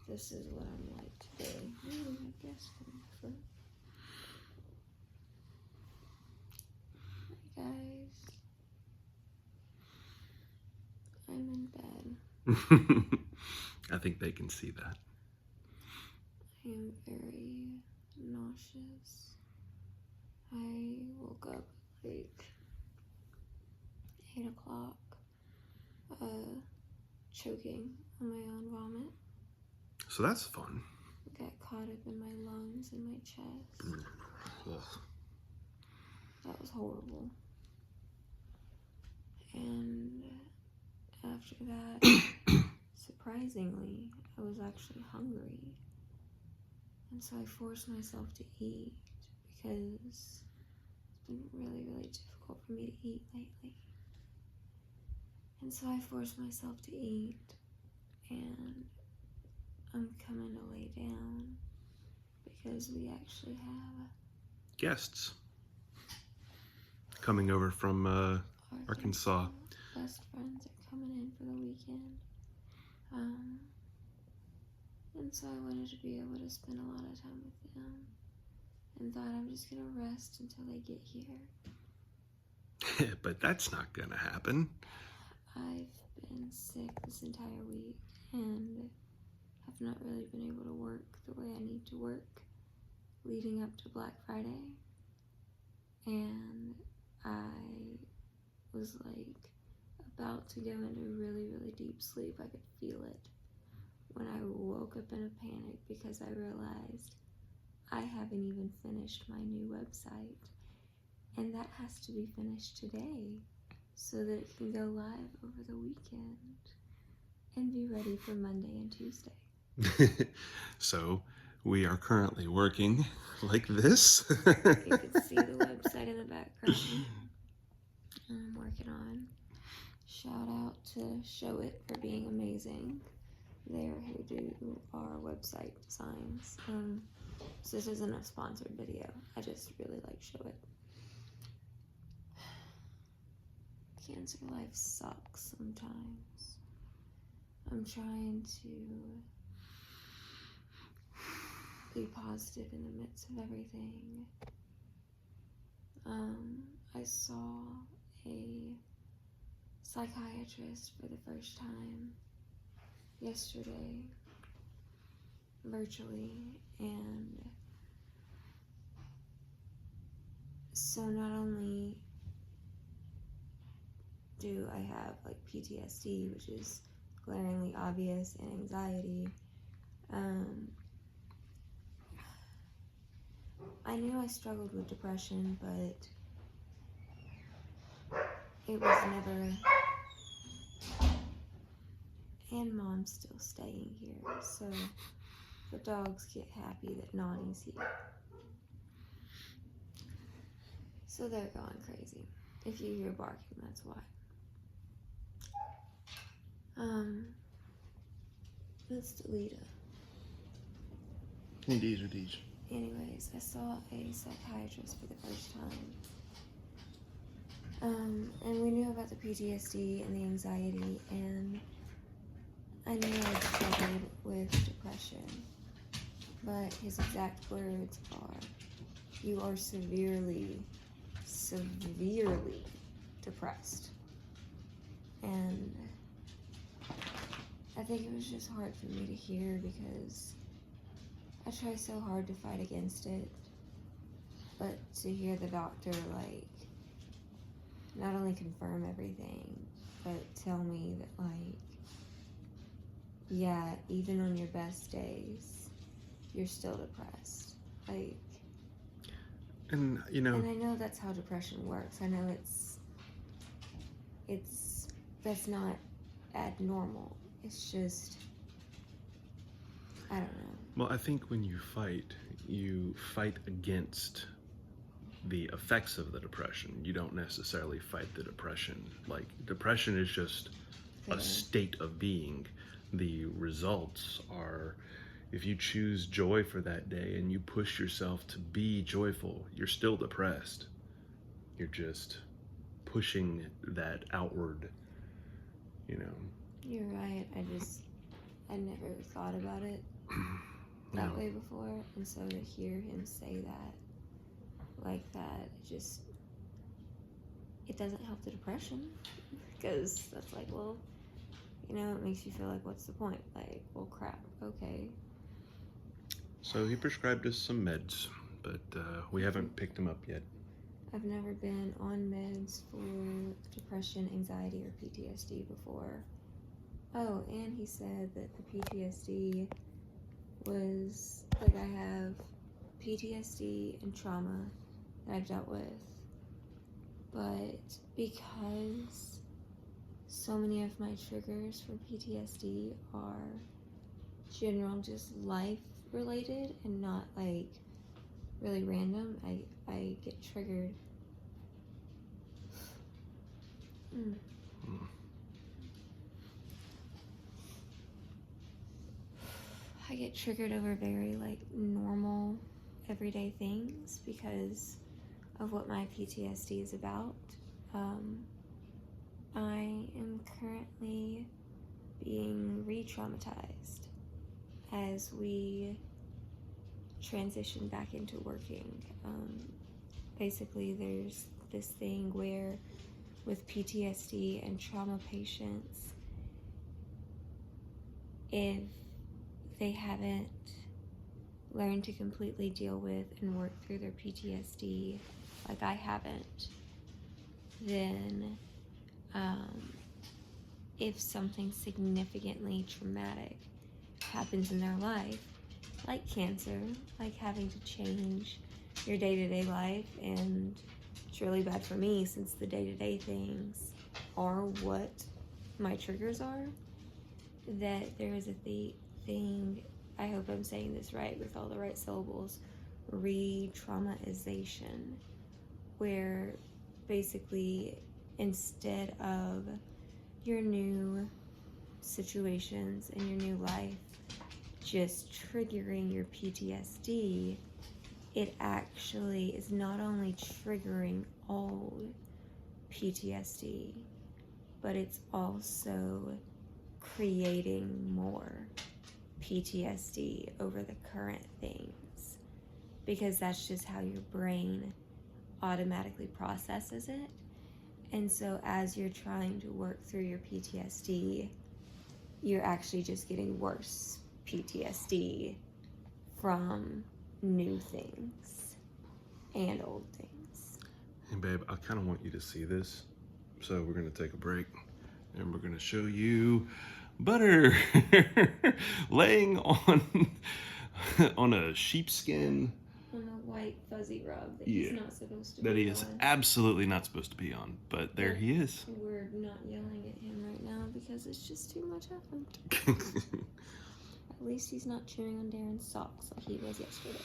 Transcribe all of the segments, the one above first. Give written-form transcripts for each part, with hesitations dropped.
this is what I'm like today. Ooh, I guess for Hi guys, I'm in bed. I think they can see that. I am very nauseous. I woke up like 8 o'clock, choking on my own vomit. So that's fun. Got caught up in my lungs and my chest. Ugh. That was horrible. And after that, surprisingly, I was actually hungry. And so I forced myself to eat because it's been really, really difficult for me to eat lately. And so I forced myself to eat, and I'm coming to lay down because we actually have Guests coming over from Arkansas. Best friends are coming in for the weekend. And so I wanted to be able to spend a lot of time with them, and thought I'm just gonna rest until they get here. But that's not gonna happen. I've been sick this entire week and have not really been able to work the way I need to work leading up to Black Friday. And I was like about to go into really, really deep sleep. I could feel it when I woke up in a panic because I realized I haven't even finished my new website, and that has to be finished today so that it can go live over the weekend and be ready for Monday and Tuesday. So we are currently working like this. You can see the website in the background. I'm working on. Shout out to Show It for being amazing. They're who do our website designs. So this isn't a sponsored video. I just really like Show It. Cancer life sucks sometimes. I'm trying to be positive in the midst of everything. I saw a psychiatrist for the first time yesterday, virtually, and so not only do I have like PTSD, which is glaringly obvious, and anxiety, I knew I struggled with depression, but it was never. And Mom's still staying here, so the dogs get happy that Nani's here. So they're going crazy. If you hear barking, that's why. That's Delita. Hey, Deej or Deej. Anyways, I saw a psychiatrist for the first time. And we knew about the PTSD and the anxiety, and I knew I struggled with depression. But his exact words are, "You are severely, severely depressed." And I think it was just hard for me to hear because I try so hard to fight against it, but to hear the doctor like not only confirm everything, but tell me that like, yeah, even on your best days, you're still depressed. Like, And you know, and I know that's how depression works. I know that's not abnormal. It's just, I don't know. well, I think when you fight against the effects of the depression. You don't necessarily fight the depression. Like, depression is just a state of being. The results are, if you choose joy for that day and you push yourself to be joyful, you're still depressed. You're just pushing that outward, you know. You're right. I never thought about it that way before, and so to hear him say that like that, it doesn't help the depression, because that's like, well, you know, it makes you feel like, what's the point? Like, well, crap, okay. So he prescribed us some meds, but we haven't picked them up yet. I've never been on meds for depression, anxiety, or PTSD before. Oh, and he said that the PTSD was, like, I have PTSD and trauma that I've dealt with. But because so many of my triggers for PTSD are general, just life related and not like really random, I get triggered. I get triggered over very like normal everyday things because of what my PTSD is about. I am currently being re-traumatized as we transition back into working. Basically, there's this thing where with PTSD and trauma patients, if they haven't learned to completely deal with and work through their PTSD like I haven't, then if something significantly traumatic happens in their life, like cancer, like having to change your day-to-day life, and it's really bad for me since the day-to-day things are what my triggers are, that there is a thing, I hope I'm saying this right with all the right syllables, re-traumatization, where basically instead of your new situations in your new life just triggering your PTSD, it actually is not only triggering old PTSD, but it's also creating more PTSD over the current things, because that's just how your brain automatically processes it. And so as you're trying to work through your PTSD, you're actually just getting worse PTSD from new things and old things. Hey babe, I kind of want you to see this, so we're gonna take a break and we're gonna show you Butter laying on a sheepskin, On a white fuzzy rug that Yeah, he's not supposed to that be he is on. absolutely not supposed to be on, but there he is. We're not yelling at him right now because it's just too much effort. At least he's not chewing on Darren's socks like he was yesterday.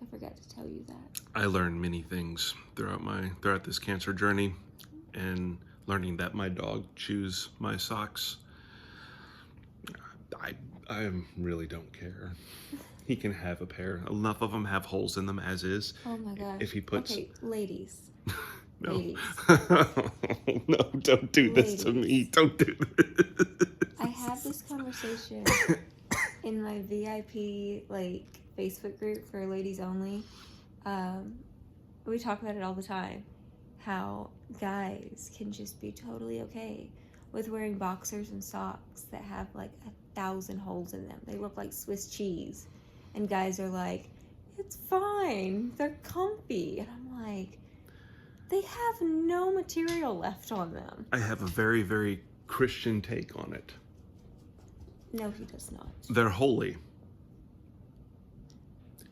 I forgot to tell you that. I learned many things throughout this cancer journey, and learning that my dog chews my socks. I really don't care. He can have a pair. Enough of them have holes in them as is. Oh my gosh. If he puts... Okay, ladies. No. Ladies. No, don't do this to me. Don't do this. I had this conversation in my VIP Facebook group for ladies only. We talk about it all the time. How guys can just be totally okay with wearing boxers and socks that have 1,000 holes in them. They look like Swiss cheese. And guys are like, it's fine. They're comfy. And I'm like, they have no material left on them. I have a very, very Christian take on it. No, he does not. They're holy.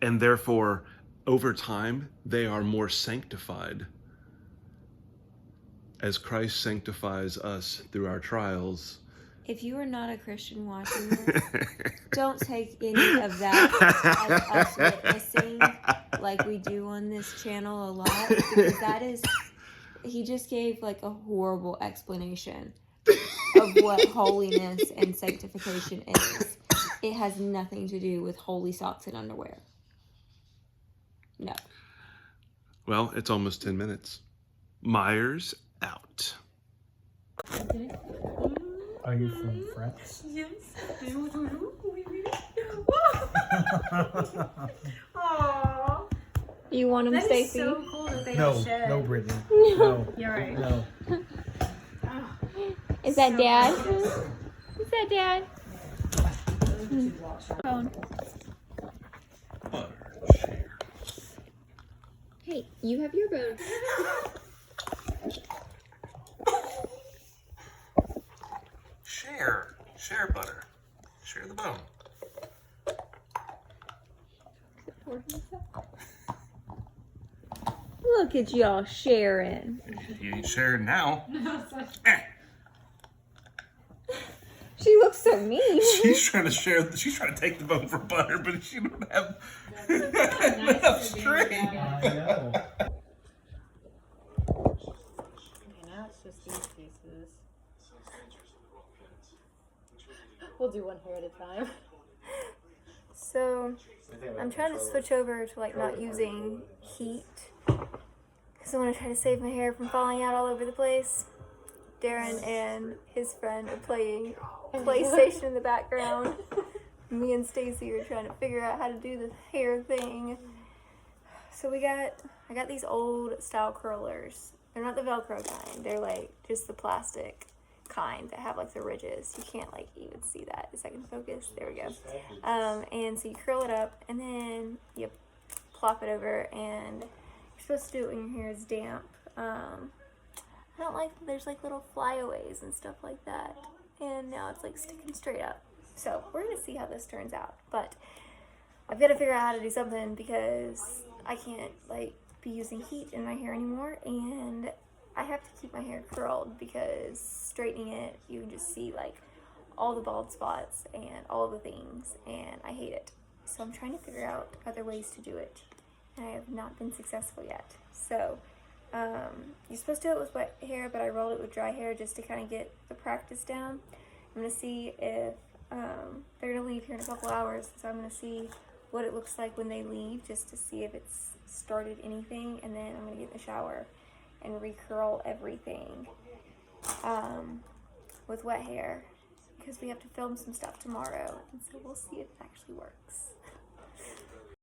And therefore, over time, they are more sanctified. As Christ sanctifies us through our trials. If you are not a Christian watching this, don't take any of that as us witnessing like we do on this channel a lot, because that is, he just gave a horrible explanation of what holiness and sanctification is. It has nothing to do with holy socks and underwear. No. Well, it's almost 10 minutes. Myers out. Okay. Are you from France? Yes. Aww. You want him, That is Stacy? so cool that they No, don't shed. no, Brittany. No, You're right. no. Is that So Dad? precious. Is that Dad? Phone. Butter, share. Hey, you have your bone. Share. Share butter. Share the bone. Look at y'all sharing. You ain't sharing now. She looks so mean. She's trying to share. She's trying to take the bone for butter, but she don't have enough string. I know. Okay, now it's just these pieces. We'll do one hair at a time. So, I'm trying to switch over to like not using heat because I want to try to save my hair from falling out all over the place. Darren and his friend are playing PlayStation in the background. Me and Stacy are trying to figure out how to do the hair thing. So I got these old style curlers. They're not the Velcro kind. They're like just the plastic kind that have like the ridges. You can't like even see that. A second focus. There we go. And so you curl it up and then you plop it over, and you're supposed to do it when your hair is damp. I don't like there's like little flyaways and stuff like that, and now it's like sticking straight up. So we're gonna see how this turns out, but I've got to figure out how to do something because I can't like be using heat in my hair anymore, and I have to keep my hair curled because straightening it, you can just see like all the bald spots and all the things, and I hate it. So I'm trying to figure out other ways to do it, and I have not been successful yet. So you're supposed to do it with wet hair, but I rolled it with dry hair just to kind of get the practice down. I'm going to see if they're going to leave here in a couple hours, so I'm going to see what it looks like when they leave just to see if it's started anything, and then I'm going to get in the shower and recurl everything with wet hair because we have to film some stuff tomorrow, and so we'll see if it actually works.